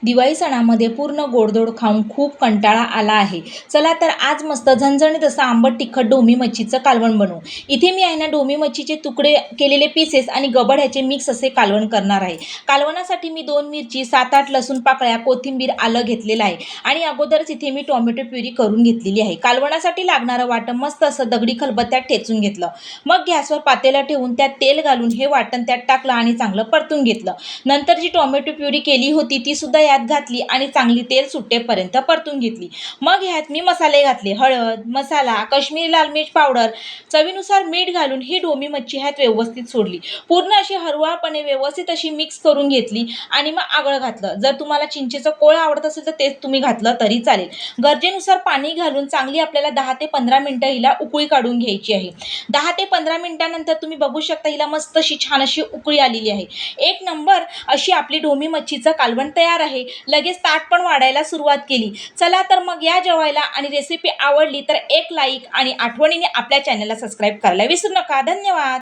दिवाळी सणामध्ये पूर्ण गोडधोड खाऊन खूप कंटाळा आला आहे. चला तर आज मस्त झणझणीत असं आंबट तिखट ढोमी मच्छीचं कालवण बनवू. इथे मी आहे ना ढोमी मच्छीचे तुकडे केलेले पीसेस आणि गबाळ्याचे मिक्स असे कालवण करणार आहे. कालवणासाठी मी 2 मिरची, 7-8 लसूण पाकळ्या, कोथिंबीर, आलं घेतलेलं आहे आणि अगोदरच इथे मी टोमॅटो प्युरी करून घेतलेली आहे. कालवणासाठी लागणारं वाटण मस्त असं दगडी खलबत्त्यात ठेचून घेतलं. मग गॅसवर पातेलं ठेवून त्यात तेल घालून हे वाटण त्यात टाकलं आणि चांगलं परतून घेतलं. नंतर जी टोमॅटो प्युरी केली होती ती सुद्धा यात घातली आणि चांगली तेल सुटेपर्यंत परतून घेतली. मग ह्यात मी मसाले घातले. हळद, मसाला, काश्मीरी लाल मिर्च पावडर, चवीनुसार मीठ घालून ही ढोमी मच्छी ह्यात व्यवस्थित सोडली. पूर्ण अशी हरवाळपणे व्यवस्थित अशी मिक्स करून घेतली आणि मग आगळ घातलं. जर तुम्हाला चिंचेचं कोळ आवडत असेल तर तेच तुम्ही घातलं तरी चालेल. गरजेनुसार पाणी घालून चांगली आपल्याला 10 ते 15 मिनिटं हिला उकळी काढून घ्यायची आहे. 10 ते 15 मिनिटानंतर तुम्ही बघू शकता हिला मस्त अशी छान अशी उकळी आलेली आहे. एक नंबर अशी आपली ढोमी मच्छीचं कालवण तयार आहे. लगेच ताट पण वाढायला सुरुवात केली. चला तर मग या जेवायला आणि रेसिपी आवडली तर एक लाईक आणि आठवणीने आपल्या चॅनलला सबस्क्राईब करायला विसरू नका. धन्यवाद.